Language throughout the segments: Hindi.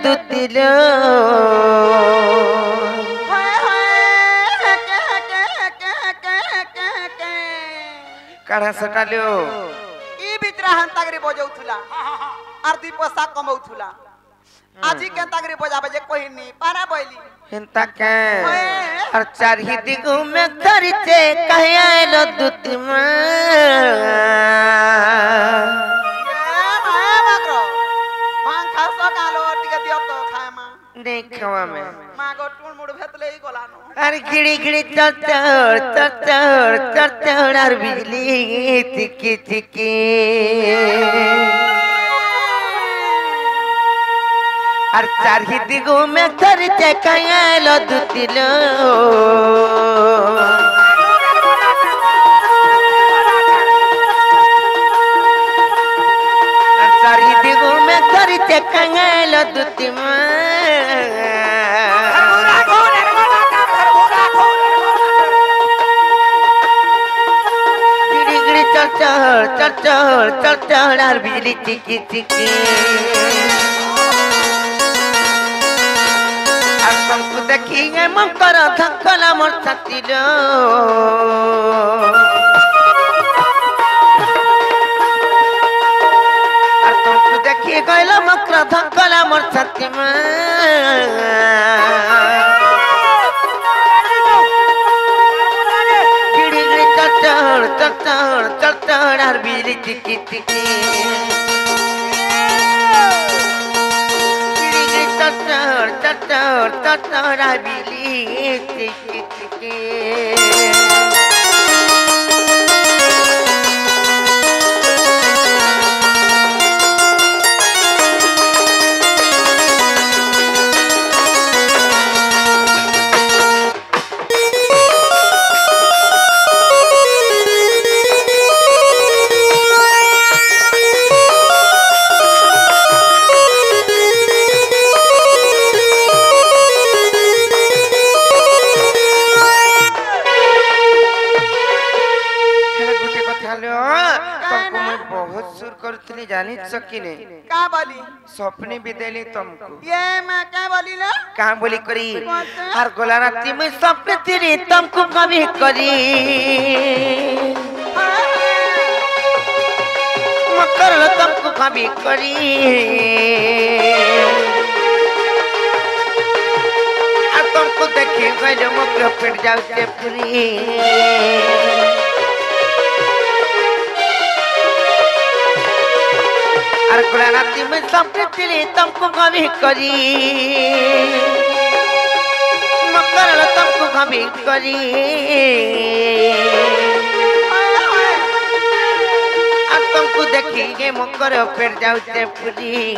दुतिलो काढ़ा सटालो ई बितरा हंतागरी बजाउथुला आर दी पैसा कमाउथुला आजी केंतागरी बजाबे जे कोहिनी पारा बोइली हिंता के और चारही दिगु में खरीचे कहे आइलो दुतिमा भांग खासो कालो टिके दियो तो खाए मा देखवा में मा गो टुण मुड़ भेतले ही गोलानो अरे गिड़ी गिड़ी चढ़ और बिजली तिकी तिकी और चारही दिगु में खरीचे कहे आइलो दुतिलो चारही दिगु में खरीचे कहे आइलो दुतिमा चढ़ और बिजली चिकी चिकी और तुमको देखिए मन करो धक्कला मोर छातीलो और तुमको देखिए गइलो मकर धक्कला मोर छाती में चढ़ और बिजली चिकी चिकी चढ़ और बिजली चिकी चिकी जानी सकिने का बोली सपने भी देली तुमको ये मैं क्या बोली ना कहाँ बोली करी हर गोला राती में सपने तेरे तुमको कभी करी मकर लो तुमको कभी करी और तुमको देखे गए मकर फिट जाओ पूरी और गोला राती में सपने तेरे तुमको कभी करी मकर लो तुमको कभी करी और तुमको देखिए मकर फिर जाओ पूरी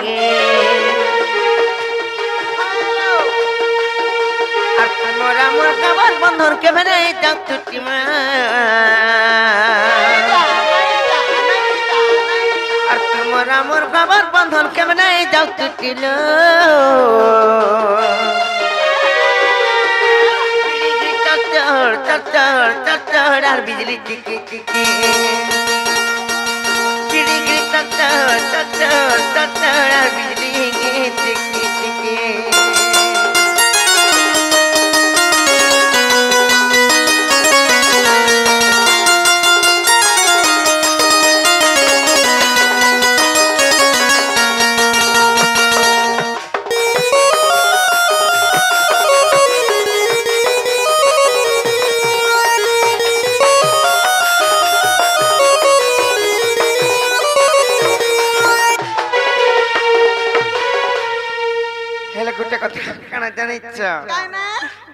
और तुम्हारा मोर कबर बंधन के बने जाओ टूटी में मोरा मोर खबर बंधन के बनाए जाओ टूटिलो चढ़ और बिजली चिकी चिकी चढ़ और बिजली चिकी चिकी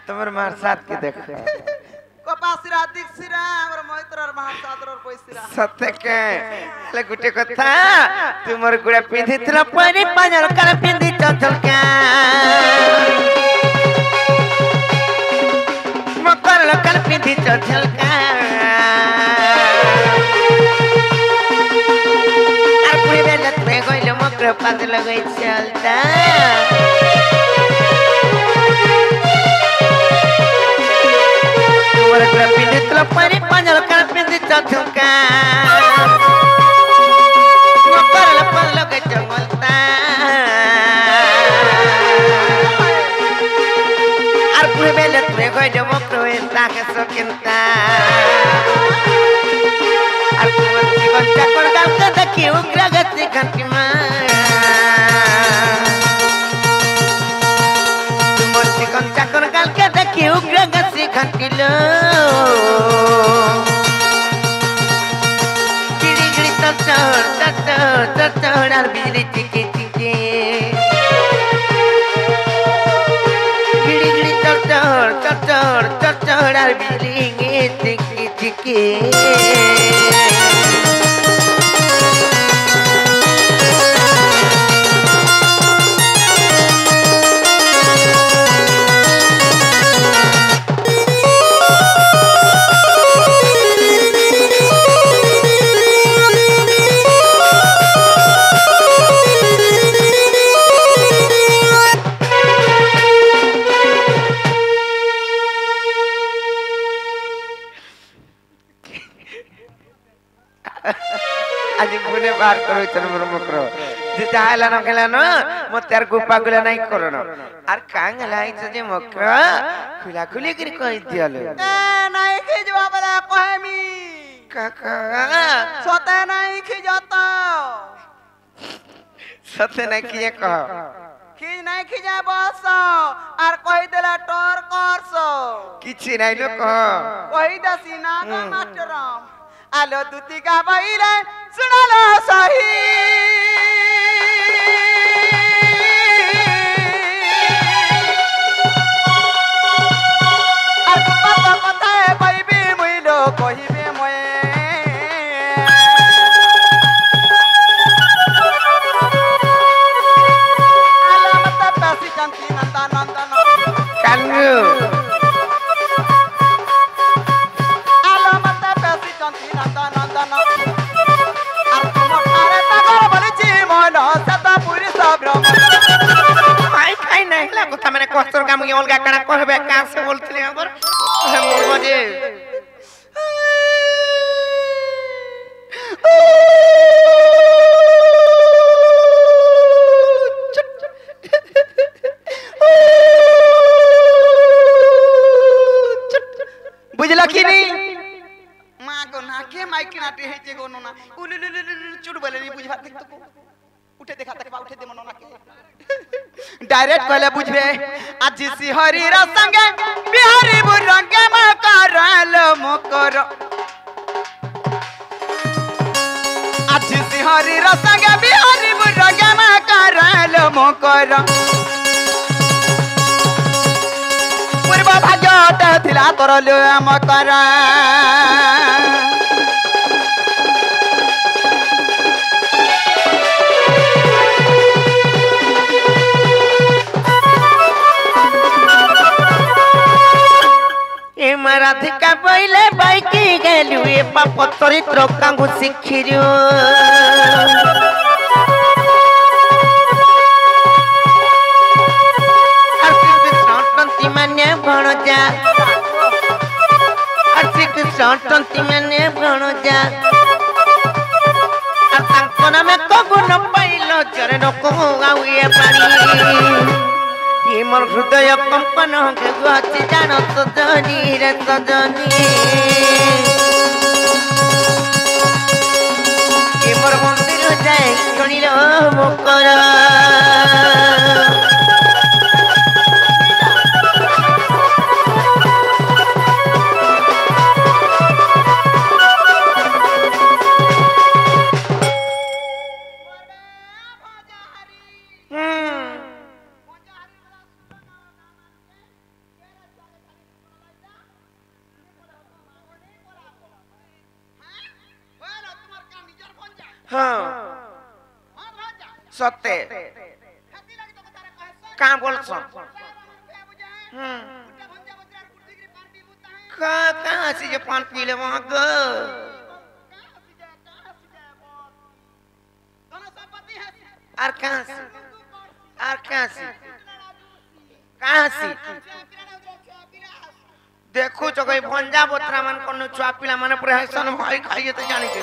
तुम्हारे मार साथ के देख कपासिरा दिक्सिरा और मोइत्रर महासादरर पैसिरा सत्य के ले गुटे कथा तुमर गुड़ा पिंधी तला पानी पाजल कर पिंधी चल के मकर लकल पिंधी चल के और पूरे बेलत में गइल मकर पाद लगै चलता पानी पाजल कर पिंधी चल के मकर लपन लगे चलता Bella tre coi de mocro en ta que so quenta. Al si con ta con gal ka ki ugra gati kantima. Si con ta con gal ka ki ugra gati kantilo. Giri giri tor al bijli tiki tiki. Tor al bijli tiki tiki. আজি বুনে বার করো তোর মক্র যে চাইলা না খেলা না মতে আর গোপা গুলা নাই করো না আর কাং লাইছে যে মক্র খুলা খুলি করে কই দিয়ালো এ নাই কি জবা বলে কহেমি কাকা সতে নাই কি যত সতে নাই কি কহ কি নাই কি যায় বস আর কই দেলা টর করছ কিছু নাই লো কহ কই দাসি না গো মাস্টারম আলো দুতি গাবাইলে শুনালো সহি আর কত কথায় কইবি মুইলো কইবে ময়ে আলামত পাসি কান্তি নন্দা নন্দন কাঙ্গু আলামত পাসি কান্তি নন্দা নন্দন আর তোমার তাগর বলিছি মন সত পুরি সব্রম খাই খাই নাই লা কথা মানে কষ্টর কাম কি অলগা কানা কহবে কাছে বলছিলি আমার মোর মজে বুঝলা কি নি মা গো না কে মাইক নাটে হেছে গো না উলুলুলু চুট বলে নি বুঝবা দেখ তো উঠে দেখা দেখবা উঠে দে মন না কে ডাইরেক্ট কইলে বুঝবে আজ সিহরির সঙ্গে বিহারি বুরঙ্গে মা করল মকর আজ সিহরির সঙ্গে বিহারি বুরঙ্গে মা করল মকর পূর্ব ভাগ্যত থিলা তরল মকর এ মারাধিকা বইলে বাইকি গেলু এ পাপ চরিত্র কাঙ্গু শিখিরু আর শ্রীকৃষ্ণ তন্তি মানে ভণজা আর শ্রীকৃষ্ণ তন্তি মানে ভণজা আর তাঙ্ক নামে কগুণ পাইল চরণ কহু এ পারি ये मोर हृदय कंपन के गति जान सजनी रे सजनी ये मोर मंदिर जाए शुनिल मुकर हाँ सत्य कहाँ बोल सो कहाँ से जो पान पी ले वहाँ गो और कहाँ से देखो जो कोई भंजा बोतरा मन कोनो छुआ पिला माने पूरे हसन भाई खाइए तो जानी के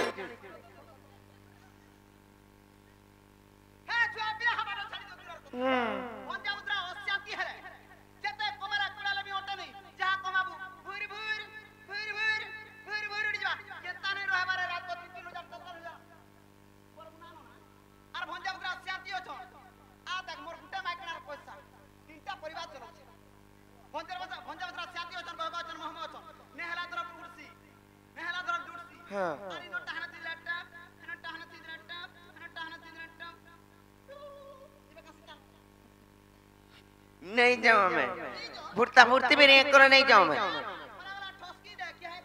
भंजा बोतरा अशांति है जेते कोमरा कोला लेबी ओटा हां आणि नो टाहना तिला टप आणि टाहना तिला टप आणि टाहना तिला टप इबे कसं नहीं जाऊं मैं फुर्ता फुर्ती भी नहीं करो नहीं जाऊं मैं वाला ठोसकी दे क्या है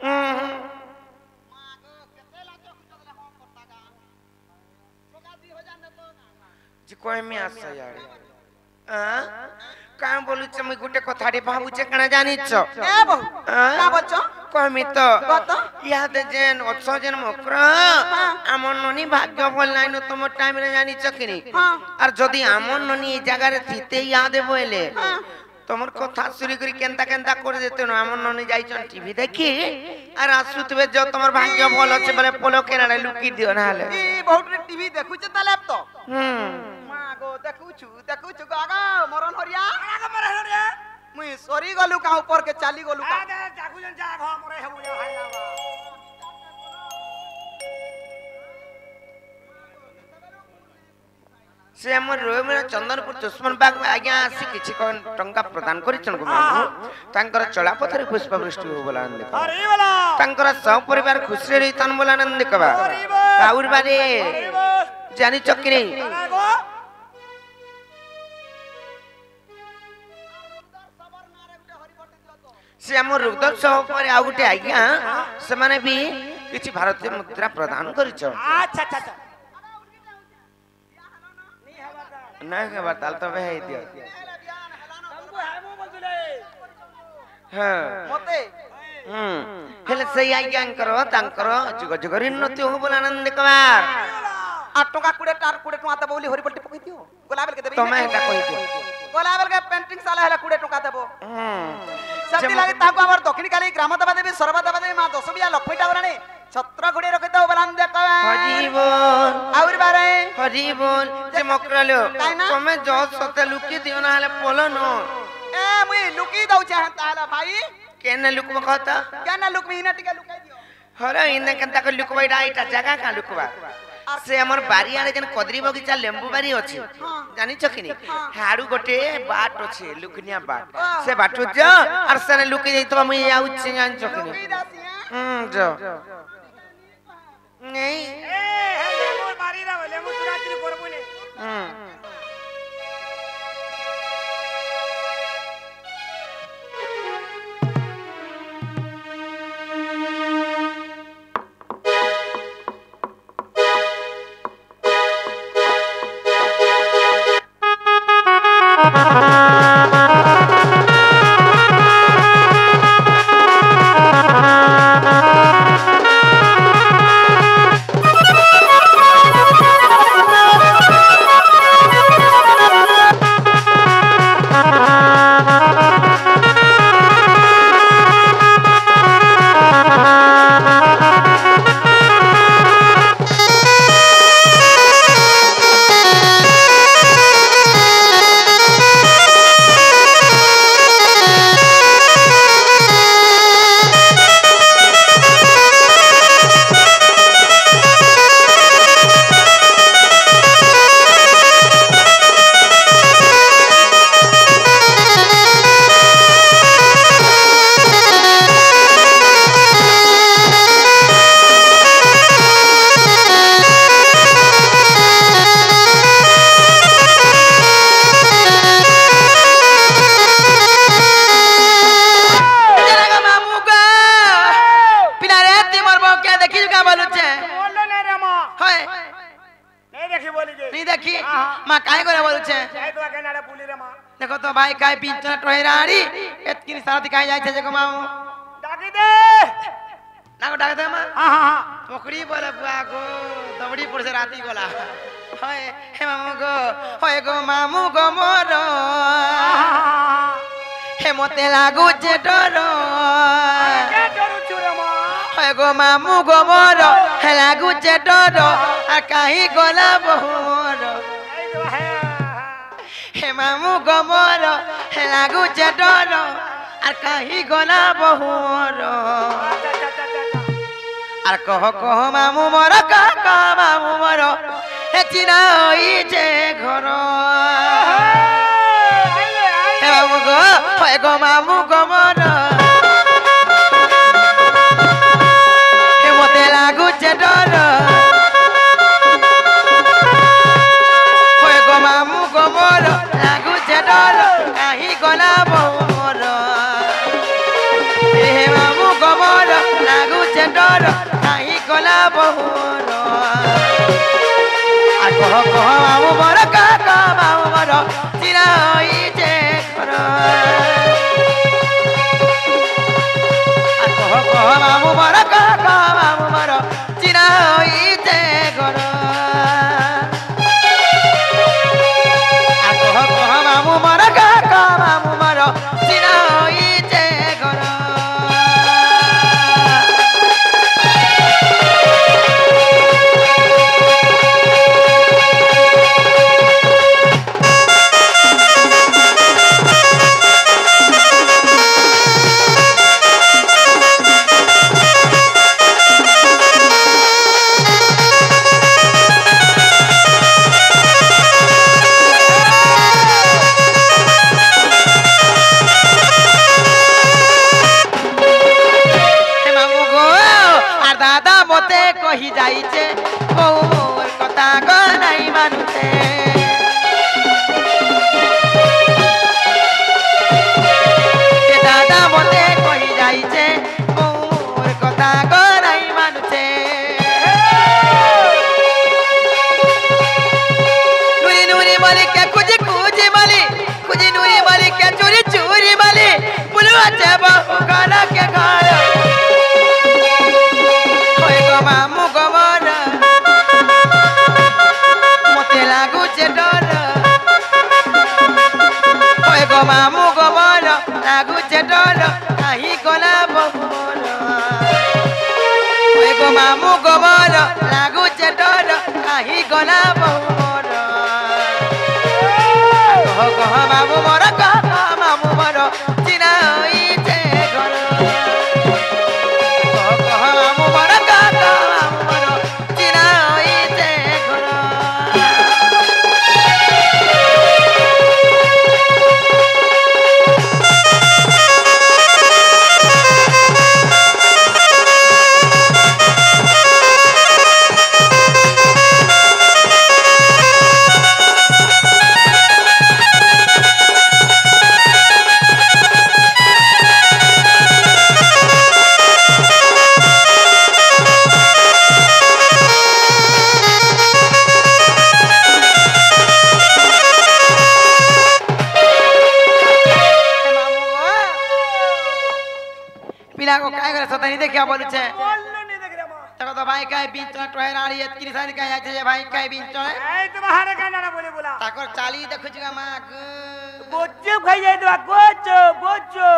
मां को केते लातो कुचले हम करता का ठोका दी हो जाने तो जी कोई में आस यार हां काय बोलू छ मैं गुटे कथाडी भाबुचे कणा जानि छ ए बहु का बोलछो कहमी तो कत याद जेन अछ जेन मकर आमन ननी भाग्य बोल नाइन तुम टाइम रे जानि छ किनी हां और जदी आमन ननी ए जगह रे थीते याद बोले তোমার কথা শুরু করি কেনতা কেনতা করে যেতে না আমন ননি যাইছন টিভি দেখি আর আসুতবে যে তোমার ভাগ্য বল আছে বলে পলো কেনারে লুকি দিও না হলে ई बहुत टीवी देखुचे ताले अब तो হুম मां गो देखुछु गागा मरन हरिया मुई सरी गलु का ऊपर के चाली गलु का से हमर रोमेर चंदनपुर दुश्मन बाग में आज्ञा आसी किछि कोन टंका प्रदान करिछन को मामू तांकर चला पथरे पुष्प वृष्टि हो बोला आनंद अरे वाला तांकर सब परिवार खुशी रही तन बोला आनंद कबा आउर बारे जानी चक्री से हमर रुद्र सब पर आ गुटे आज्ञा से माने भी किछि भारतीय मुद्रा प्रदान करिछ अच्छा अच्छा अच्छा नहीं के बताल तो है दियो हां मते हेले सही आज्ञा करो तांकर जुग जुगर उन्नति हो बोला आनंद कुमार 8 टका 20 टार 20 टका त बोली हरिपट्टी पकई दियो गोलाबेल के देबी तमे एटा कहि दियो गोलाबेल के पेंटिंग साला हेला 20 टका देबो सती लागे ताको हमर दक्षिण काली ग्राम देवा देवी सर्व देवा देवी मां दशबिया लक्ष्मी टावरानी छत्र गुडी रखि दो बलान दे का हरि बोल आउर बारे हरि बोल जे मकरालो काइना? तमे जो सते लुकी दियो ना हले पोलो न ए मुई लुकी दउ चाहे ताला भाई केने लुकबा कहता केना लुक मीना टिके लुकाई दियो हरे इने केनता को लुकबा इटा जगह का लुकबा से हमर बारी आले जन कदरी बगीचा लेंबू बारी अछि जानि छकिनी हाडू गोटे बाट अछि लुकनिया बाट से बाटु जो और सने लुकी जइतबा मुई आउ छी जानि छकिनी लुकी दासिया जो नहीं ए हे मोर बारी रा लेमु तुरात्री करबुने मां काय करे बोलु छे चाहे तो के नाडे बुली रे मां देखो तो भाई काय पिंचना टोहेराड़ी एतकिन साथी काय जाय छे जे मां डाकी दे ना को डाक दे मां हां हां हां पोखड़ी बोले बुआ को दबड़ी पर से राती गोला होय हे मामू गो होय गो मामू गो मोरो हे मोते लागू जे डरो के डरू छुरे मां होय गो मामू गो मोरो हे लागू जे डरो आ काई गोला बहुरो हे मामू गो मोरो हे लागू जे डरो आ काई गोला बहुरो আর কহ কহ মামু মর কহ মামু মর হে চিনা হই যে ঘর হে মামু গো হয় গো মামু গো মর হে মতে লাগু गला बहुमर ए मामू गबर लाଗୁছে डर काहे गला बहुमर आ कह मामू बर का मामू बर चिरा होई जे घर आ कह मामू बर का मामू बर चिरा होई जे घर आ कह मामू बर का मामू बर चिरा होई जे घर कही जाइछे बहु मोर कथा ग नहीं मानुछे ए दादा मते कही जाइछे बहु मोर कथा ग नहीं मानुछे नुरी नुरी माली के कुजी कुजी माली कुजी नुरी माली के चोरी चोरी माली बुलवा छे बहु गाना के घर मामू गबर मते लागुचे डर ओए गो मामू गबर लागुचे डर काहे गला बहुमर ओए गो मामू गबर लागुचे डर काहे गला बहुमर कह मामू मोर कह मामू मोर चिना होई जे घर कह मामू मोर को काय करे सता नहीं देखिया बोलु छे बोलने नहीं देख रे मां तको तो भाई काय बीच तो टोहराड़ी इतनी सारी काय आछे जे भाई काय बीच तो ए तो बाहर का ना बोले बोला ताकर चाली देखु छगा मां गोचो खाई जाय तो गोचो गोचो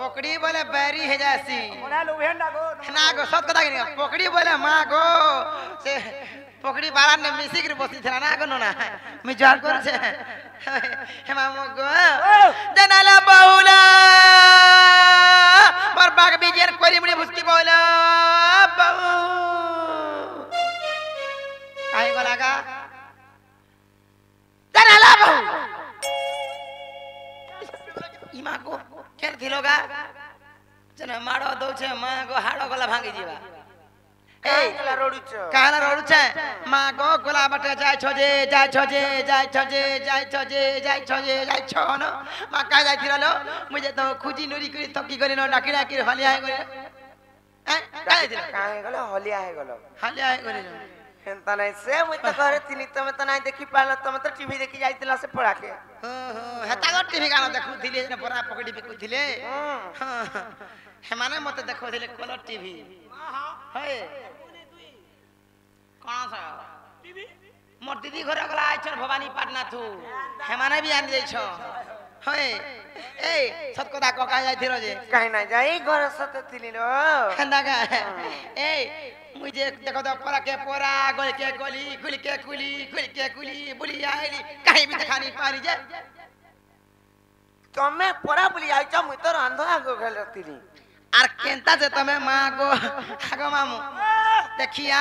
पकड़ी बोले बैरी है जैसी ओना लोहेंडा गो ना गो सत कथा के पकड़ी बोले मां गो से पकड़ी बारा ने मिसी के बसी थला ना गो ना मी जार कर छे हे मामो गो जनाला बहुला पर बाग बीजेर कोरी मुड़ी भुसकी बोला बहु काहे को लगा जनाला बहु इमा को केर थिलोगा जने माडो दो छे मां गो हाडो गला भांगी जीवा काला रोडू छे मां गो गोला बटे जाय छोजे छो न मां का जाय थिरलो मुझे तो खुजी नुरी करी थकी करी न डाकी डाकी हलिया है करे काहे गलो हलिया है करे हेंता नहीं से मुई तो घरे तिनी तमे तो नहीं देखि पालो तमे तो टीवी देखि जाइतिला से पड़ा के हेता गो टीवी गाना देखु थिले ने परा पकड़ी बिकु थिले हे माने मते देखो थिले कलर टीवी है कौन सा टीवी मोर दीदी घर गला आइछन भवानी पाटना थू हे माने भी आनी दैछो है ए सत कथा को का जाय थिरो जे काहे ना जाई घर सते तिनी रो खंदा का ए मुझे देखो तो परा के पोरा गल के गली खुल के कुली बुली आइली काहे भी देखानी पारी जे तमे परा बुली आइछ मुई तो रांधो आगो गेल तिनी आर केंता जे तमे मां गो आगो मामू देखिया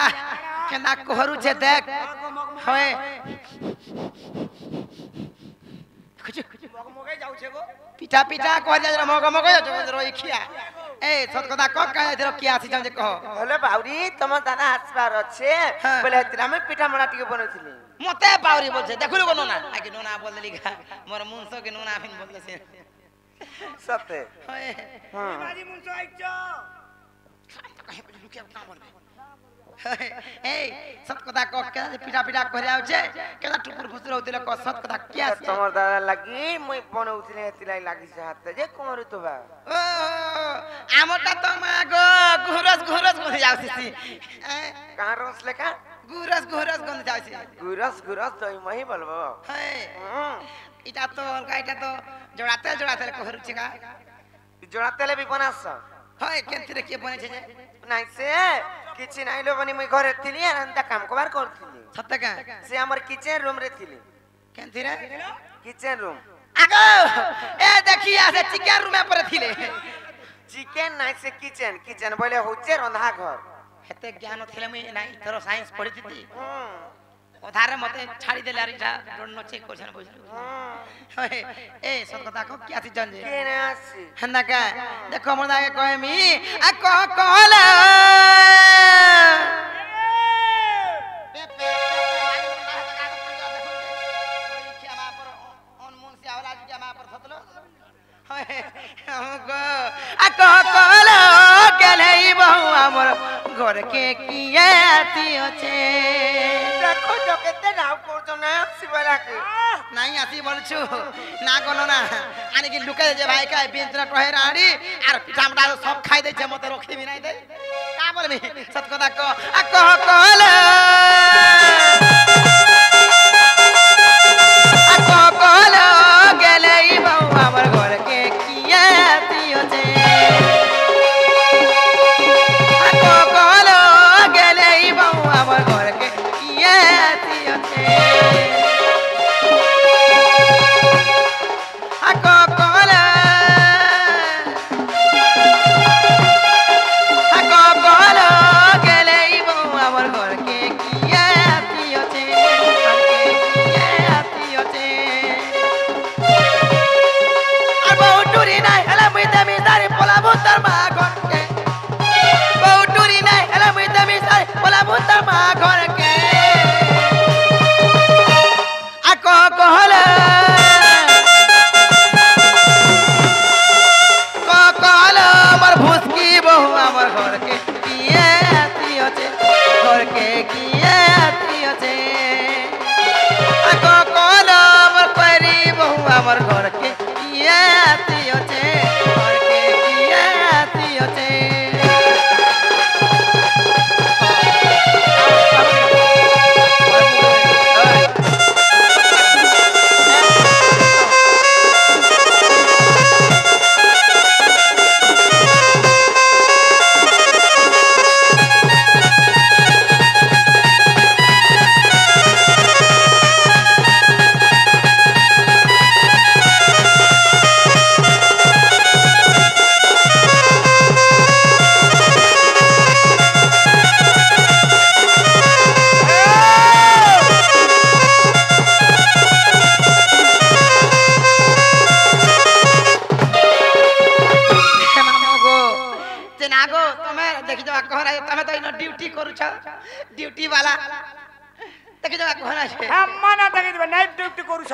केना कोहरू छे देख होय कुछ मगमगे जाउ छे गो पिटा पिटा कह जा मगमगे जो रोई खिया ए सत कथा क काहे थिरो किया आसी जे कह हले बाउरी तम दादा हासपार अच्छे बोले तिना में पिठा मणा टिके बनैथिली मते बाउरी बोलछे देखलु को नोना आके नोना बोल देली मोर मुंसो के नोना फिन बोल से सते होय हां बाजी मुंसो आइचो कहीं पे लुके काम बोलबे ए सत कथा को के पिटा पिटा करे आउ छे केला टुकुर फुसुर होतिले को सत कथा किया तमर दादा लगी मुई बनौथिले हेतिलाई लागि से हाथ जे कोमरे तो बा ओ आमटा तो मागो घुरस घुरस गन जाउसी कहां रोस लेका घुरस घुरस गन जाउसी गुरस गुरस तो मही बोलबो है इटा तो जोड़ाते कहरु छिका जोड़ा तेले भी बनास है केंतिरे के बने छे নাই সে কিছু নাইলো বনি মুই ঘরে থিলি আর আন্তা কাম কবার করছিলি सत्य का সে আমার কিচেন রুম রে থিলি केंतिरे किचन रूम आगो ए देखिया से चिकन रूम पर थिले चिकन নাই সে কিচেন কিচেন বলে হচ্ছে রন্ধা ঘর हेते ज्ञान थिले मुई नाही तोरो साइंस पढ़ी थी ओधारे मते छाड़ी देले आरिटा डोनो चेक करछन बुझलु ए सत कथा को किया थी जन जे কে না আসি हन्ना का देखो मोर दागे कहमी आ कह कहला घर के किए आती होचे দেখো তো কেতে নাও করছো না শিবরা কে নাই আসি বলছু না কোন না আনি কি লুকাই যে ভাই কাই বিনতরা কহে রাড়ি আর পিঠামটা সব খাই দেছে মতে রখিবি নাই দে কা বলবি সত কথা ক আ কহ কলা আ কহ কলা গেলেই বউ আমার ঘর কে কিয়া আতি হচ্ছে আ কহ কলা গেলেই বউ আমার ঘর কে কিয়া আতি হচ্ছে আমার ঘর কে কিয়া আতি আছে ঘর কে কিয়া আতি আছে ड्यूटी करूछ ड्यूटी वाला देखि जवा कहना छे हम मना देखि देबे नाइट ड्यूटी करूछ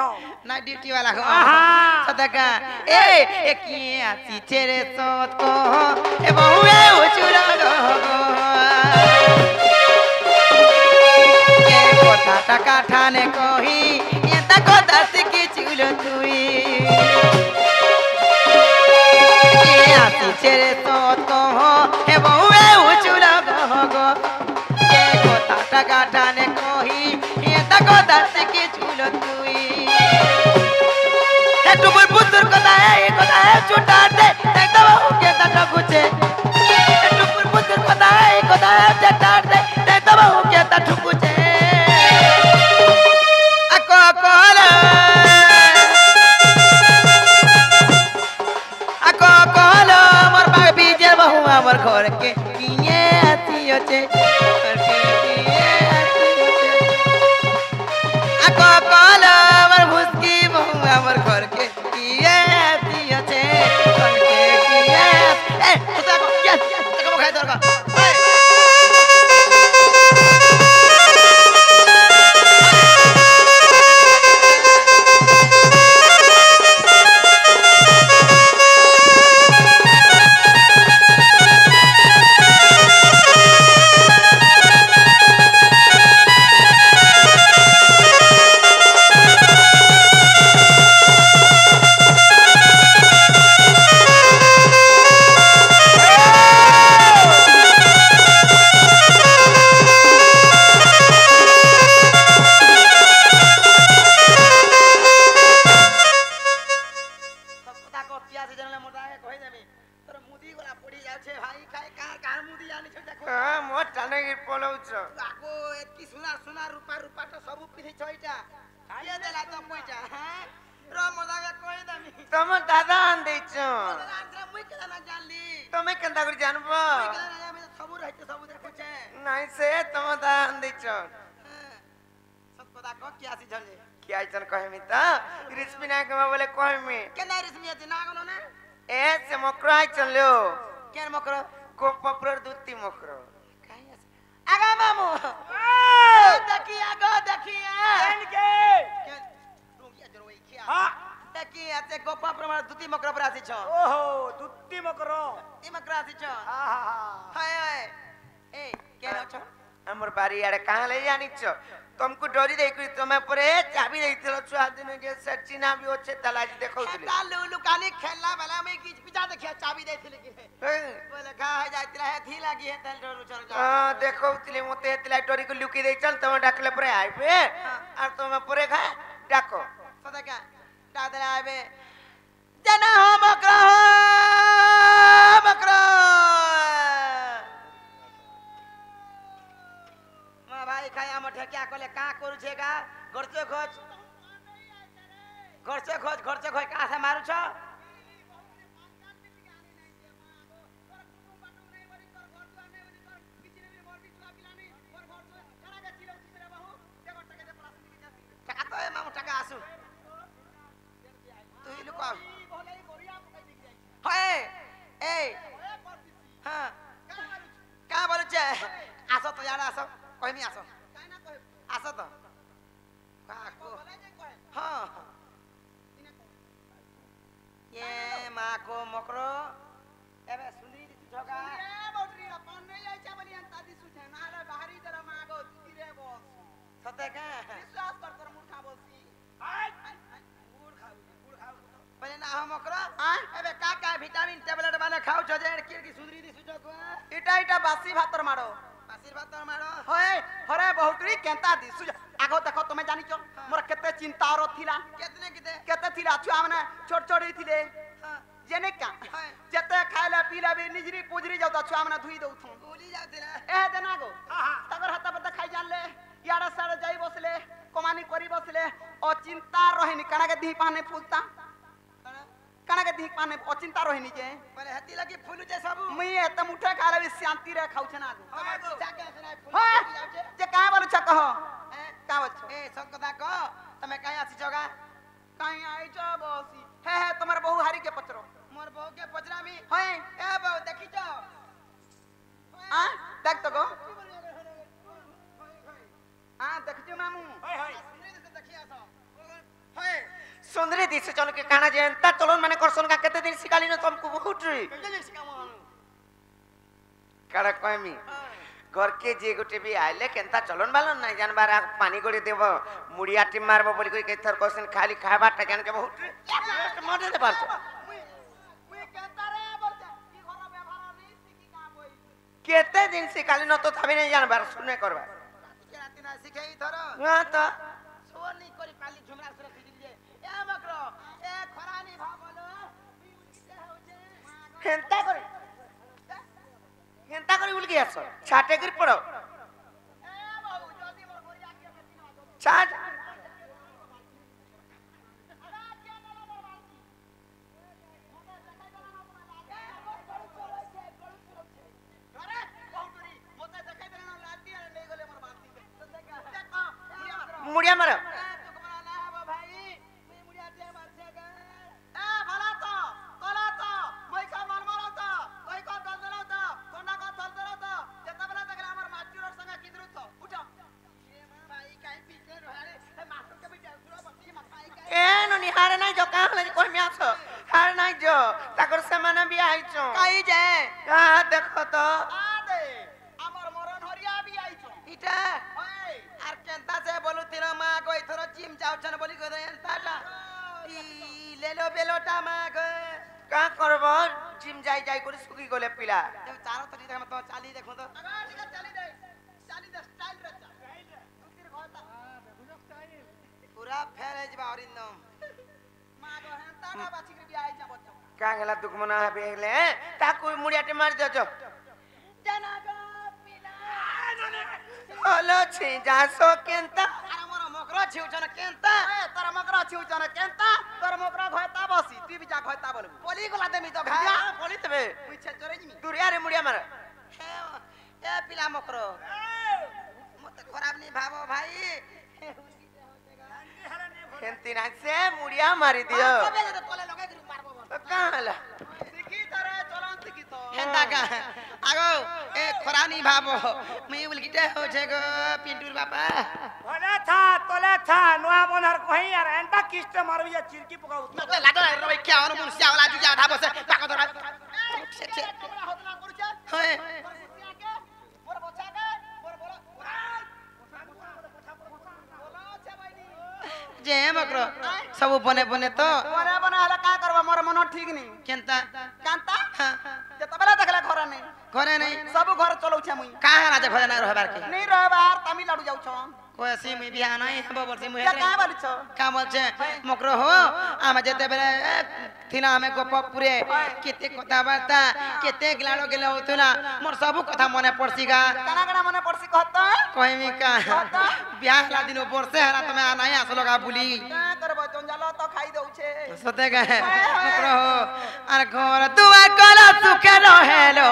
ना ड्यूटी वाला हो हाँ। सदका ए किए आती तेरे सोत को ए बहुए उचुरा गो के कोठा टाका ठाने कही ये तक दस की चुल तुई किए आती तेरे सोत को ए बहुए उचुरा गो के कोठा टाका ठाने कही ये तक दस की चुल तुई टुकुर पुतुर कथा है छुटा दे देखता हूं के तटा कुछे टुकुर पुतुर कथा है छुटा दे देखता हूं के तटा कुछे अको कोला मोर बाग बीजे बहु हमर घर के किए आती होचे घर के किए आती होचे अको कोला मोर भुसकी बहु हमर घर के किए आती होचे घर के किए ए तो को क्या तको खाई दरका से जनले मोटा के कहि देबी तोर मुदी गला पड़ी जाउ छे भाई खाए का मुदी जानी छ देखो हां मो टाने गिर पलौछ आको एतकी सुना रूपा तो सब पिथि छइटा ये देला तो कोइटा हां रो मोटा के कहि देबी तुम दादा आन दैछ आंध्र मुई केला ना जानली তুমি কেনতা করে জানবো मुई केला ना আমি सब रहते सब देखो छे নাই সে তুম দাদা আন दैछ सब पता को क्या सी झले কি আইছন কহমি তা রিসপি না কে বলে কহমি केना रिसमी আছে না গনো না এ সে মকর আইছন লো केन मकरो কো পপরর দুতি মকর काई আছে आगा मामू देखी आगो देखी के रुंगिया जरवई खिया हां देखी आते गोपा प्रमाण दुती मकर पर आसी छ ओहो दुत्ती मकरो ती मकर आसी छ आहा हाय हाय ए केन छ हमर बारी आड़े कहां ले जानिछ तुमको डरी देई करी तुमे परे चाबी देइतलो छुआ दिन के सचिना भी होछे तलाजी देखौतली खेता लुलु काली खेलना वाला में की पिता देखिया चाबी देथिले की बोले का है जाइत रहे थी लागी है तल डरू चल जा हां देखौतली मते हेतला डरी को लुकी देई चल तुम डाकले परे आइबे और तुमे परे खा डाको पता क्या दादा आवे जना हो मकर मां भाई खाया मठे क्या कोले का करू छेगा घरचे खोज कहां से मारू छ टका तो मामू टका आसु तू ही लुका हाय ए हां का बोलु छे आसो तो यार आसो कहमी आसो आसो तो का को हां ये मां को मकरो एबे सुंदरी दिसु ठगा ए बोटरी अपन नहीं आइचा बली अंता दिसु छे ना रे बाहरी जरा मां को तिरे बस सते का विश्वास कर तोर मूर्खा बोलसी गुड़ खाऊ पहले ना हम मकरो हां एबे का विटामिन टेबलेट वाला खाऊ छ जे की सुंदरी दिसु छ इटा बासी भातर मारो होए हरे बहुतरी केंता दिसु आगो देखो तुमे जानि छ मोर केते चिंता रो थिला केते थिला छुआ माने छोट छोट थिले जेने का जते खाइला पीला भी निजरी पुजरी जाउता छुआ माने धुई दउथु भूली जाउतिला ए देना गो तगर हाथ पर खाइ जान ले याडा सारे जाई बसले कमानी करी बसले ओ चिंता रहिनी कना के दी पाने फूलता कना के दी पाने ओ चिंता रहिनी जे पहले हती लगी फूल जे सब मई एत मुठे खाले भी शांति रे खाउ छना गो जाके सुनाय फूल जे का बोल छ कह का बोल छ ए सब कथा कह तमे काई आसी जगा काई आई छ बसी हे तमर बहु हारी के पचरो मोर बहु के पचरा मी होय ए बहु देखि छ हां देख तो गो हां देखि छ मामू होय होय देखि आसो होय सुंदरी दिस चल के काना जेंता चलन माने करसन का केते दिन सिकाली न तुमको बहुत रे काड़ा कहमी घर के जे गोटे भी आइले केंता चलन बालन नहीं जानबार पानी गोड़ी देबो मुड़िया टिम मारबो बोली कोई केथर कोसन खाली खाबा टा जान के बहुत मजे दे पारछ मुई केंता रे बोलते की घर व्यवहार नहीं सिकी का बोई केते दिन सिकाली न तो थाबी नहीं जानबार सुने करबा राती ना सिखाई थरो हां तो सोनी करी पाली झुमरा से रखी दिए ए मकरो ए खरानी भा बोलो हेंता करी उल गया सर छाटे कर पड़ो ए बाबू जल्दी मोर गोरिया के बेटी छाट मुड़िया मारो हारे नहीं जो कहां ले कोई मिया छो हार नहीं जो ताकर से माने भी आई छो काई जे हां देखो तो आ दे हमर मरन हरिया भी आई छो इटा ओए आर केंता से बोलु तिरा मा कोई थरो जिम जाउ छन बोली को देन ताला ई ले लो बेलोटा मा गए का करबो जिम जाई जाई कर सुकी गले पिला जब चारो तरी देख तो चाली देखो तो अगर ठीक चाली दे स्टाइल रे तुतिर घोता पूरा फैल है जबा अरिंदम मा गो हंता ना बाछी के भी आई जा का गला दुख मना है बेले ताकू मुड़ियाटे मार दो जो हलो छी जासो केंता अरे मोर मकरा छिउचन केंता तोर मकरा छिउचन केंता तोर मकरा घयता बसी तू भी जा घयता बोलबू बोली गला देमी तो घया बोली तबे पूछे चोरे जिमी दुरिया रे मुड़िया मार ए पिला मकरो मत खराब नहीं भाबो भाई केंती ना से मुड़िया मारी दियो कबे जे तोले लगे कि मारबो काला सिखी तरे चलन सिखी तो हेंदा का आगो ए खराब नहीं भाबो मैं बोल गिटे हो छे गो पिंटूर बापा तोले था नुआ मोनहर कहीं यार एंता किस्ट मारबी या चिरकी पका उतना नकले लाडो रे क्या ono mun sia wala juja धा बसे पाको दरा छे छे होतना करू छे होय मोर बच्चा के मोर बोलो जे मकरो सब बने बने तो बने बने हला का करबा मोर मन ठीक नहीं केंता कांता जे तबला देखला घरे नहीं सब घर चलौ छ मुई का राजा घरे ना रहबार के नहीं रहबार तमिलनाडु जाउ छ कोसी मुई बिया नहीं हबो बरसे मुई का बोल छ का बोल छ मकरो हो आमे जेते बेले थिना हमें गोप पुरे केते कथा बार्ता केते गिलाडो गेले होतुना मोर सब कथा मने पड़सीगा कना कना मने पड़सी कहत कहमी का बिया हला दिन बरसे हला तमे आ नहीं आसलोगा बुली का करबो जंजालो तो खाई दउ छे सते का मकरो हो अरे घर दुआ कला सुखे रहेलो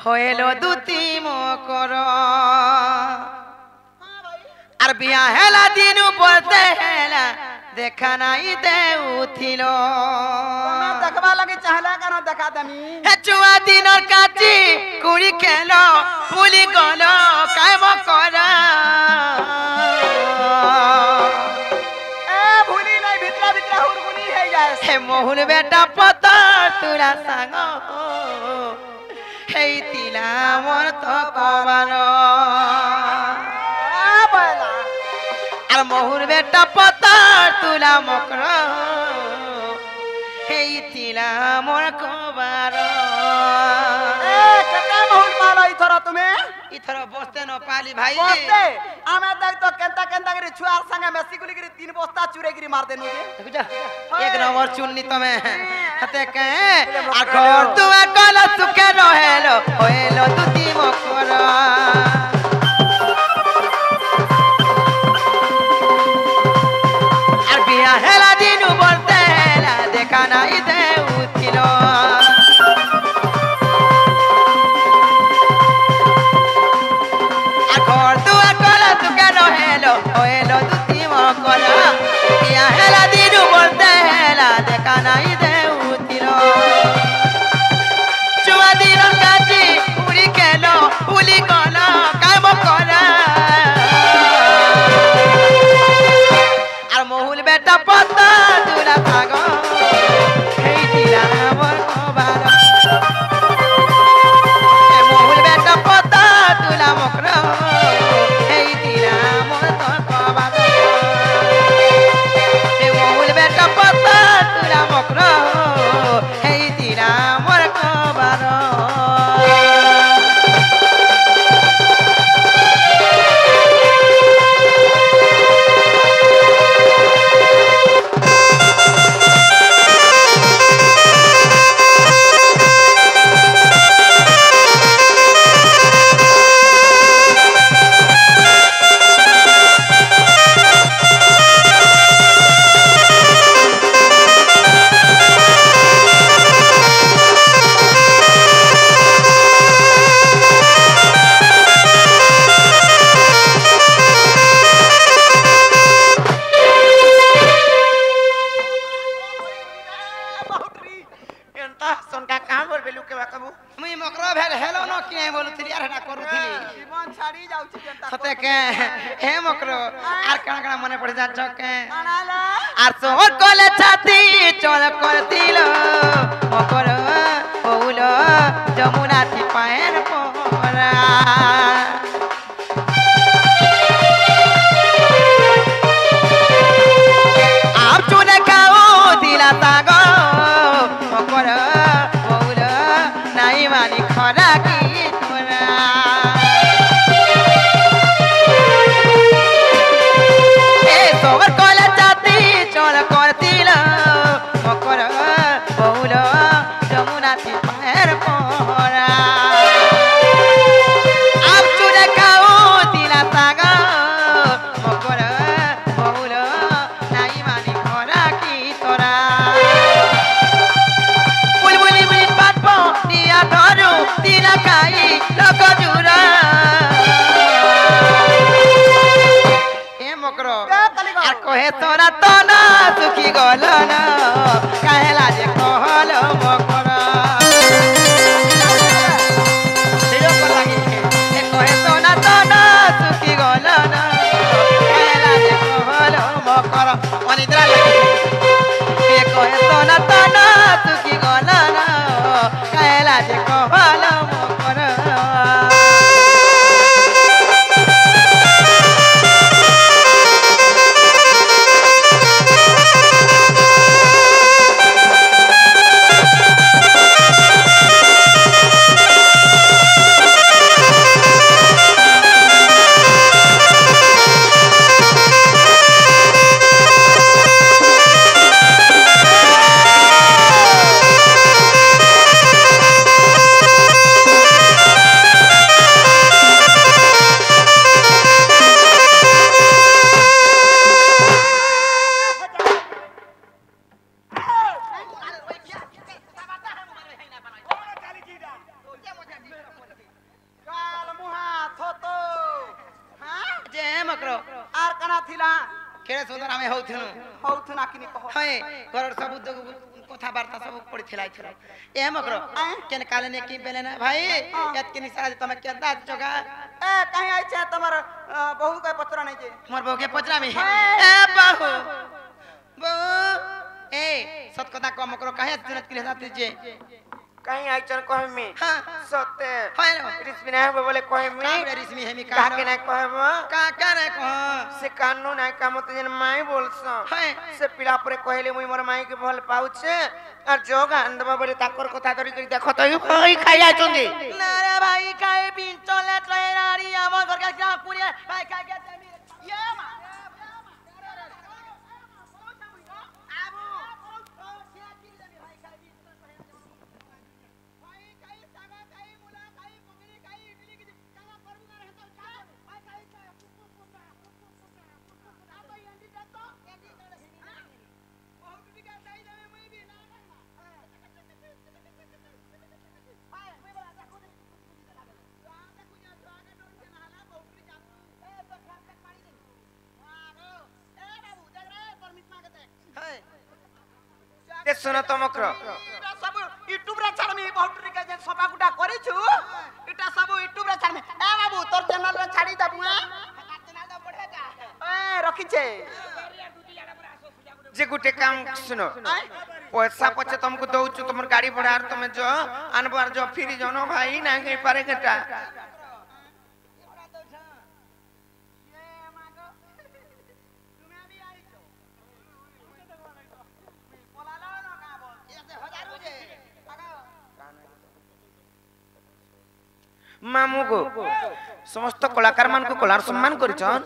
होएलो दुती मकरो আর বিয়া হেলা দিন পড়তে হেলা দেখা নাই দেউথিলো তুমি দেখবা লাগি চাহলা কেন দেখা দেমি হে চুয়া দিনর কাচি কুড়ি খেলো ভুলি গল কাম করা এ ভুলি নাই ভিতরা ভিতরা হুড়গুনি হয়ে যায় হে মোহন বেটা পতর তুরা সাঙ্গ হেই তিলা মোর তো কবানো আর মোহর বেটা পতার তুলা মকর হেই তিলা মোর কবার এ কটা মোহর পালো ইথর তুমি ইথর বসতে ন পালি ভাই বসতে আমি দেখ তো কেনতা কেনতা করে ছুয়ার সঙ্গে মেসি গুলি করে 3 বস্তা চুরে গিরি মার দেনু যে বুঝা এক নম্বর চুননি তুমি হাতে কে আর ঘর তুয়া কল সুখে রহেলো হইলো দুতি মকর হেলা দিনু বলতে হেলা দেখা নাই দেউছিল আর ঘর দুয়া কলা তুকে রহেলো হইলো দুতি মকলা ইয়া হেলা দিনু বলতে হেলা দেখা নাই দেউছিল চুয়া দিনর কাছে উড়ি গেল উলি গল কাম করা মোহুল বেটা পতা দুলা ভাগ হেই দিলা মোর কবার এ মোহুল বেটা পতা দুলা মকর হেই দিলা মোর তো কবার এ মোহুল বেটা পতা দুলা মকর হেই দিলা মোর কবার আর সোর কলে ছাতি চল করতিল মকর বউল যমুনা পায়ের পরা আপ চুনে খাও দিলা তাগ মকর বউল নাই মানি খরা কি তোরা এ সোর কলে ছাতি চল করতিল মকর बहुल जमुना थी पैर पोरा अब चुरे काऊ दिला सागा मकर बहुल नाई मानी खरा की तोरा बुलबुली बुली पाट पो दिया धरू दिला काई लोक जुरा ए मकरो আর কহে তোরা তো না সুখী গল না কাহেলা যে কহল মকর সেরকম লাগে এ কহে তোরা তো না সুখী গল না কাহেলা যে কহল মকর অনিদ্রা লাগে এ কহে তোরা তো না সুখী গল না কাহেলা যে কহল মকর কথাবার্তা সব পড়িছিলাই ছিল এ মকর কেন কালে নে কি বেলে না ভাই এত के निसारा তুমি के दात जगह ए कहीं आई छे तमर बहू के पत्र नहीं जे मोर बहू के पत्र में ए बहू बहू ए सत कथा को मकरो काहे जनत के साथ जे कहीं आइचन कहे में हां सत्य हां रिश्मी ना हो बोले कहे में का रिश्मी हेमी का के ना कहे का ना कह से कानून है काम तो जन माई बोलस हां से पिला परे कहले मुई मोर माई के भल पाउछे और जोगा अंदबा बोले ताकर कथा धरि कर देखो तो भाई खाई आछंदी ना रे भाई काहे बिन चले ट्रेनारी हमर घर के क्या पुरिया भाई का के ये मा ते सुनो तमक्र सब यूट्यूब रे छाड़ में बहुत रे के सफा गुटा करी छु इटा सब यूट्यूब रे छाड़ में ए बाबू तोर चैनल रे छाड़ी दबु चैनल द बढ़ेगा ए रखी छे जे गुटे काम सुनो पैसा पछे तुमको दउछु तुमर गाड़ी भाड़ा तुम जो अनबार जो फिरी जनो भाई ना के पारे घटा मामू को समस्त कलाकार मान को कलार सम्मान करिछन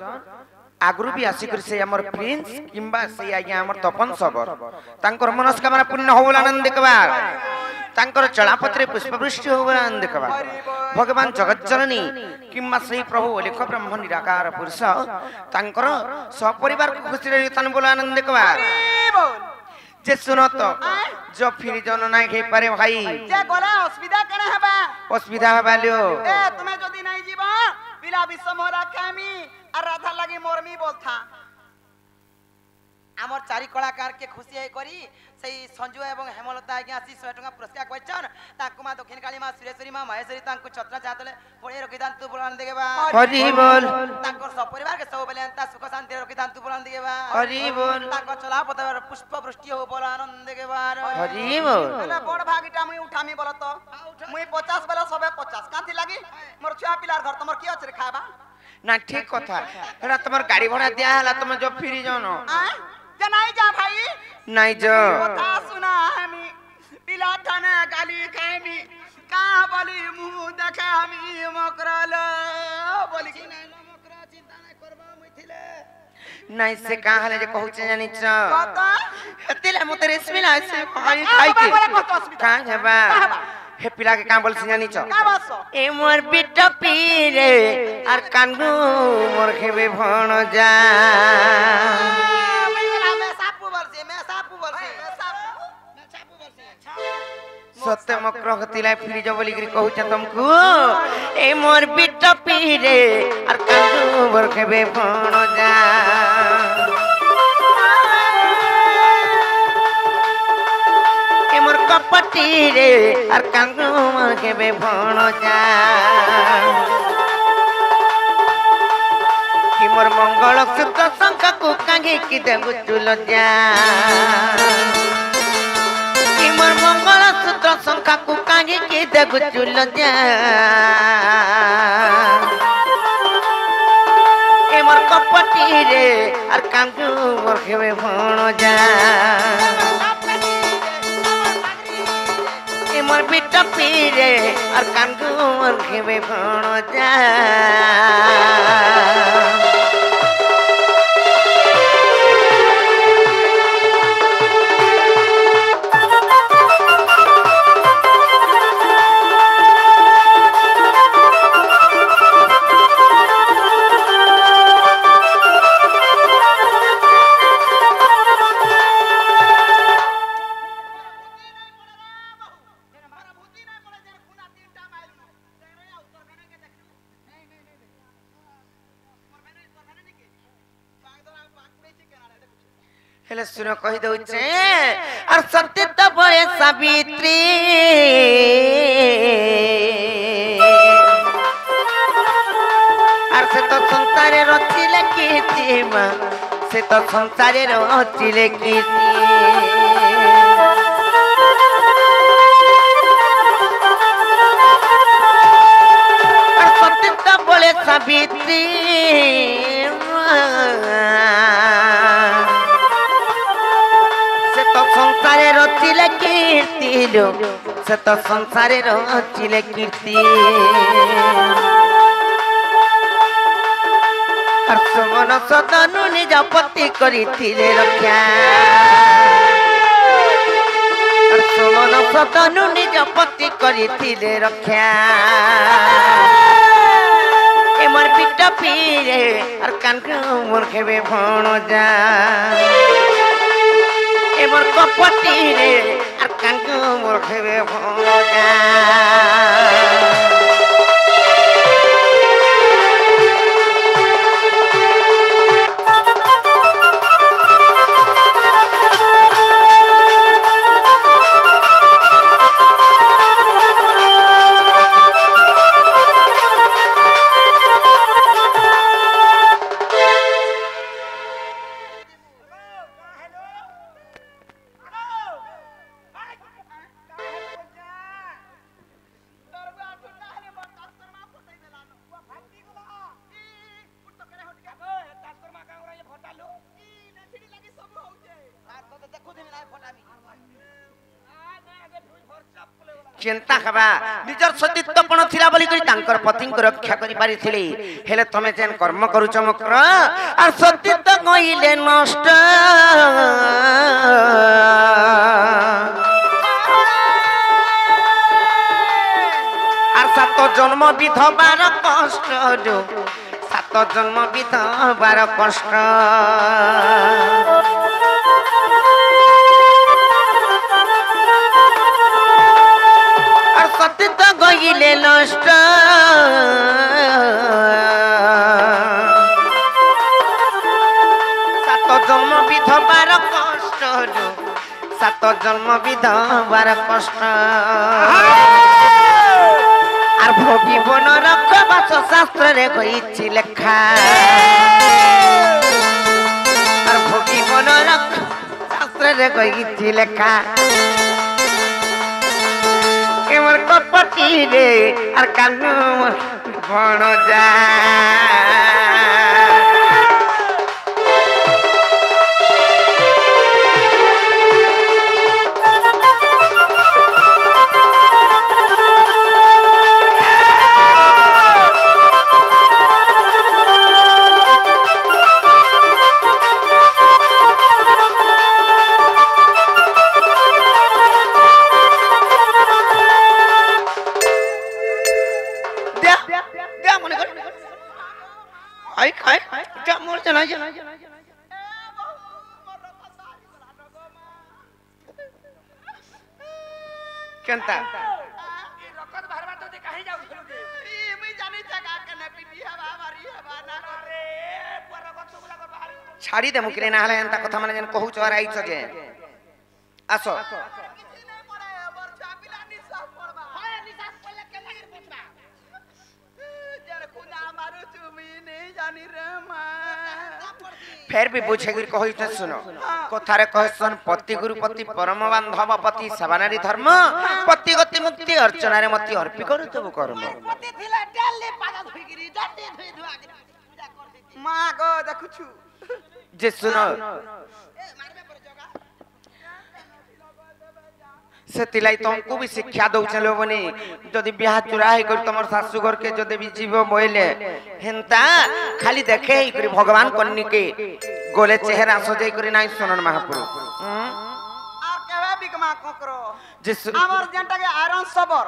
आगुरु भी आसी कर से हमर प्रिंस किंबा से आज्ञा हमर तपन सबर तांकर मनस्कामना पूर्ण होवल आनंद देखबार तांकर चलापत्रे पुष्पवृष्टि होवल आनंद देखबार भगवान जगत जननी किंबा से प्रभु लेख ब्रह्म निराकार पुरुष तांकर सपरिवार को खुशी रे तन बोल आनंद देखबार जे सुनो तो जो फिर जन नहीं खे पारे भाई जे गोला असुविधा करे हबा असुविधा हबालियो ए तुम्हें जदी नहीं जीवा पिला विश्व मोरा खामी और राधा लगी मोरमी बोलथा आमर चारि कलाकार के खुशी है करी सही संजू एवं हेमलता आज्ञा आसी 100 टका पुरस्कार क्वेश्चन ताकु मा दक्षिण काली मा सुरेश्वरी मा महेश्वरी तांकु छत्रा चातले पळे रखिदान तू बोलन देबा हरि बोल तांकर सब परिवार के सब बेले अंता सुख शांति रखिदान तू बोलन देबा हरि बोल तांकर चला पतवर पुष्प वृष्टि हो बोल आनंद देबा हरि बोल अरे बड़ भागीटा मुई उठामी बोलत मुई 50 बेला सबे 50 कांती लागी मोर छुआ पिलार घर तमर की अछि खाबा ना ठीक कथा एरा तमर गाड़ी भाड़ा दिया हला तुम जो फिरी जानो जे नहीं जा भाई नहीं जो कथा सुना हमी पिला थाने गाली खामी का बोली मुंह देखामी मकरल बोली मकरा चिंता नहीं करबा मुथिले नहीं से कहाँ हले जे कहू छे जानी छ कत तेला मते रेशमी ना से खाई खाई के कहाँ हेबा हे पिला के काम बोल से जानी छ का बस ए मोर बिट्टा पीरे और कानगु मोर खेबे भण जा मैं सापू बरसे मैं सापू बरसे सत्य मकर हतिला फिर जो बोली कहू छ तुमको ए मोर बिट्टा पीरे और कानगु मोर खेबे भण जा ए मोर कपटी रे और कानगु मोर खेबे भण जा कि मोर मंगल सूत्र शंका को कांगे कि देबु चुल जा कि मोर मंगल सूत्र शंका को कांगे कि देबु चुल जा ए मोर कपटी रे और कांगु मोर खेबे भण जा ए मोर बिट्टा पीरे और कांगु मोर खेबे भण जा हेले सुनो कहि दउ छे और सत्य त बळे सावित्री और से तो संसारे रचिले कीर्ति मा से तो संसारे रचिले कीर्ति और सत्य त बळे सावित्री संसारे रचिले कीर्ति लो से तो संसारे रचिले कीर्ति और सुमन सदनु निज पति करिथिले रक्षा और सुमन सदनु निज पति करिथिले रक्षा ए मोर बिट्टा पीरे और कानकु मोर खेबे भण जा ए मोर कपटी रे और कानकु मोर खेबे भण जा चिंता हवा निजर सतीत्वपण थिला बोली करी तांकर पतिंक रक्षा करि पारिथिले हेले तमे जेन कर्म करूछ मकर आ सतीत्व गइले नष्ट आ सात जन्म विधवार कष्ट जो सात जन्म विधवार कष्ट सत्य गइले नष्ट सात जन्म विधवार कष्ट सात जन्म विधवार कष्ट আর ভবিবন রক্ষবাস শাস্ত্রে কইছি লেখা আর ভবিবন রক্ষ শাস্ত্রে কইছি লেখা এমর কপটি রে আর কানু বন যা केनता ये रकत भरवा तो दे कहीं जाऊ छलु दे ई मी जानी जगह के ने पिटी हवा मारी हवा ना अरे पर रकत सब लगा बाहर छाड़ी दे मुकरे ना हले एंता कथा माने जन कहू चोर आई छ जे आसो किसी नहीं पड़े बर चापिला निसाब पड़बा हाय निसाब पहले के लगे पूछबा जर खुदा मारू तुमी नहीं जानी रे मां फिर भी बुझे गिर कहई त सुनो कथारे कहसन पति गुरु पति परम बांधव पति सबानारी धर्म पति गति मुक्ति अर्चना रे मति अर्पी करू तब कर्म पति थिला डालले पादा धुइगिरी डंडे धुइ धुआ पूजा कर देती मां गो देखुछु जे सुनो मारबे पर जगह सेतिलाई तुमको भी शिक्षा दउ चलो बनी जदी बियाह चुराही कर तमर सासु घर के जदी भी जीव मोइले हेंता खाली देखे ही करी भगवान कन्नी के गोले चेहरा सजाई करी नाही सुनन महापुरु आ केबे बिकमा कोकरो जिस हमर जेंटा के आयरन सबर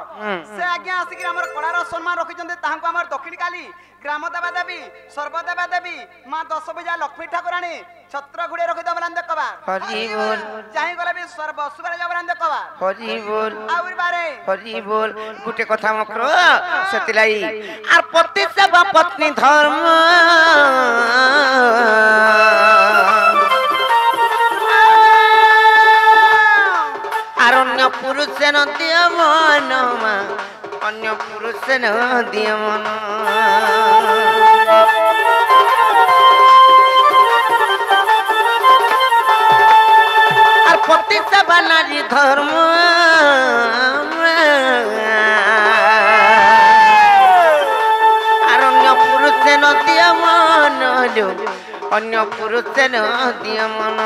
से आज्ञा आसिक हमर कଳାର सम्मान रखि जंदे ताहंको हमर दक्षिण काली ग्राम देवा देवी सर्व देवा देवी मां 10 बजा लक्ष्मी ठाकुराणी छत्र गुडे रखि दबलान देखबा हरि बोल चाहि गले भी सर्व सुबरे जबलान देखबा हरि बोल आउर बारे हरि बोल गुटे कथा मकरो सेतिलाई आर पति सेवा पत्नी धर्म अन्य पुरुष न दिया मन अन्य पुरुष न दिया मन और पति सेवा नारी धर्म और अन्य पुरुष न दिया मन अन्य पुरुष न दिया मन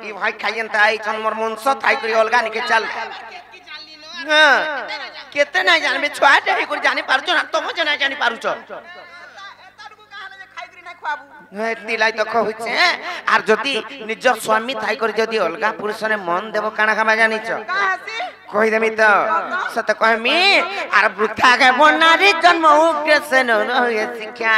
ई भाई खाइयन ताई चन मोर मुंसो थाई करी अलगा निके चल हां केते ना जानबे छुआ दे कोई जानि पारुछ ना तुम जना जानि पारुछ दिलाई तो कहूचे आर जदी निज स्वामी थाई कर जदी अलगा पुरुष ने मन देबो काना खामा जानिछ कहि देमी तो सत कहमी आर वृथा के बनारी जन्म उद्देश्य न रहे शिक्षा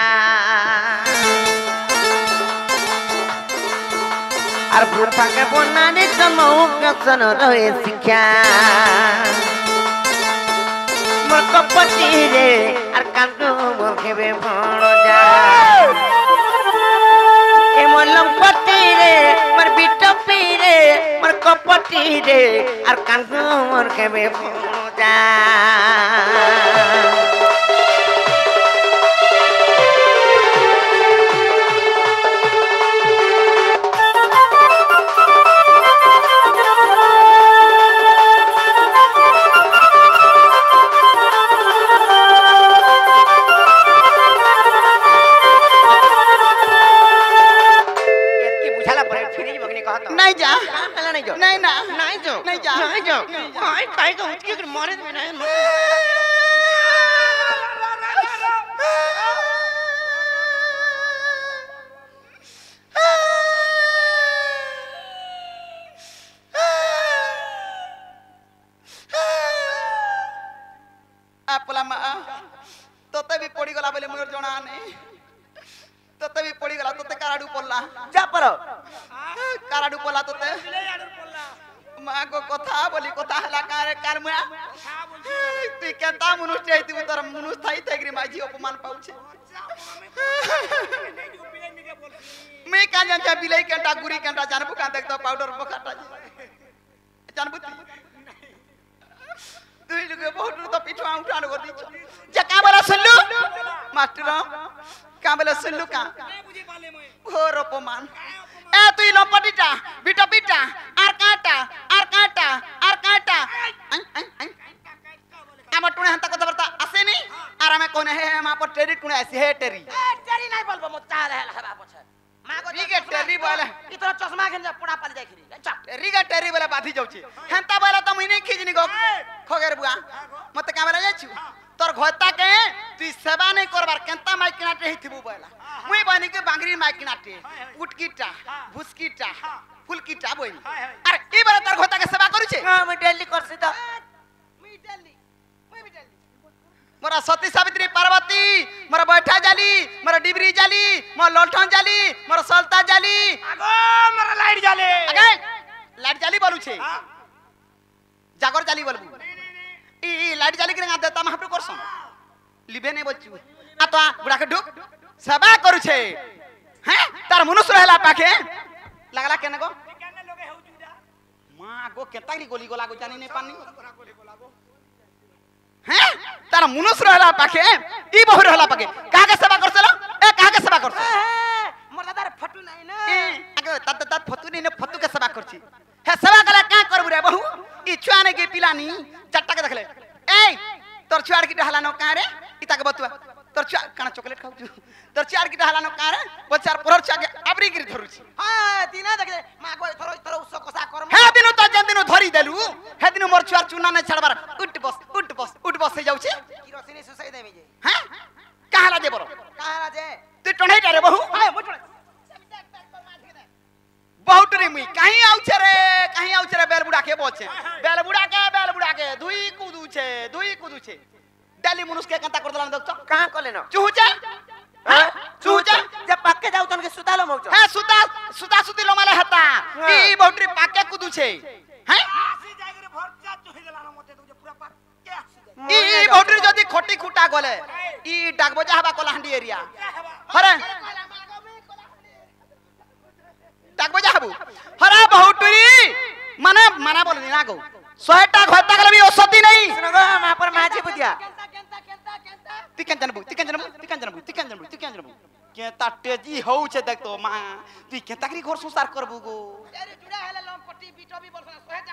आर वृथा के बनारी जन्म उद्देश्य न रहे शिक्षा मोर कपटी रे आर कांदो मोर केबे भण जा ए मोर लंपटी रे मोर बिटपी रे मोर कपटी रे आर कांदो मोर केबे भण जा नहीं जा नहीं जो नहीं ना नहीं जो नहीं जा नहीं जो हाय काय को उसके कर मारे में नहीं आपला मा तोते भी पड़ी गला बोले मोर जणा नहीं तोते भी पड़ी गला तोते काराडू पड़ला जा पर काराडू पड़ला तोते ले आडर पल्ला मां को कथा बोली कथा हला कार मुआ खा बोल तू केता मनुष्य है तू तर मनुष्य थाई तगरी माझी अपमान पाउछे मैं का जानता बिलाई कंटा गुरी कंटा जानबु का देखता पाउडर बखाटा जानबु तू लगे बहुत तो पिठवा उठान को दी जका वाला सुनलु मास्टर का वाला सुनलु का नहीं बुझी पाले मैं घोर अपमान ए तू लपटिटा बिटा बिटा आर काटा आम टुणे हंता कथा बर्ता आसे नहीं आर हमें कोने है हम पर टेरी टुणे ऐसे है टेरी तेरी नहीं बोलबो मत चाल है हवा पछे मां को ठीक है टेरी बोले इतना चश्मा खन जा पड़ा पाल जाई खरी चा टेरी का टेरी बोले बाधी जाउची हंता बोले तो मुई नहीं खिजनी गो खोगेर बुआ मते का बोले जाछु तोर घोता के तू सेवा नहीं करबार केंता माइकिनाटे हिथिबु बोला मुई बनी के बांगरी माइकिनाटे उटकीटा भुसकीटा फुलकीटा बोइनी अरे ई बार तोर घोता के सेवा करू छे हां मैं डेली करसी त मोरा सती सावित्री पार्वती मोरा बैठा जाली मोरा डिबरी जाली मोरा ललठन जाली मोरा सलता जाली आगो मरा लाइट जाले अगे लाइट जाली बोलू छे जागर जाली बोलबू ई लाइट जाली के देता महाप्रभु करसन लिबे नहीं बच्चू आ तो बुढ़ा के ढुक सेवा करू छे हैं तार मनुष्य रहला पाके लागला केने गो केने लोगे हेउ जुदा मां गो केतागरी गोली गोला गो जानी नहीं पानी हैं तार मनुष्य रहला पाके ई बहु रहला पाके कागे सेवा करसला ए कागे सेवा करछ मोर दादार फटू नहीं ना आगे तत फतू नहीं ने फतू के सेवा करछि हे सेवा कला का करबु रे बहु ई छुआ ने के पिलानी चट्टा के देखले ए तोर छुआर की डहला न का रे इता के बतुआ तोर छुआ काना चॉकलेट खाउ तोर छुआर की डहला न का रे बच्चार पोरर छुआ के अबरी गिरी धरु छी हां तीना देख मा को थरो थरो उसो कोसा करम हे दिनु त जन दिनु धरी देलु हे दिनु मोर छुआर चुना ने छड़बार उठ बस से जाउ छी किरोसिनी सुसाई देमी जे हैं काहला दे बरो कहां जे तू टणैटा रे बहु हाय मोटो बहुत रे मुई कहीं आउ छे रे बेलबुड़ा के बोचे बेलबुड़ा के दुई कुदू छे डाली मनुष के कंता कर दलान देखतो कहां कोले न चूचा चूचा जब पक्के जाऊ तन के सुतालो मौजो है सुता सुती लोमाले हता ई बहुटरी पाके कुदू छे हैं आसी जागे रे भर जा चुहि देला न मते तुजे पूरा पाक के आसी ई बहुटरी जदी खोटी खुटा गले ई डाकबजा हबा कोलाहंडी एरिया हरे डाकबजा हबू हरे बहुटरी माने बोलनी ना गो 100टा घोता गले भी औषधि नहीं सुनो गो मा पर माजी बुदिया तिकन जनबू के ताटेजी होउ छे देख तो मां तू के ताकरी घर संसार करबू गो जुड़ा हेले लम पट्टी बीटो भी बोलसना 100टा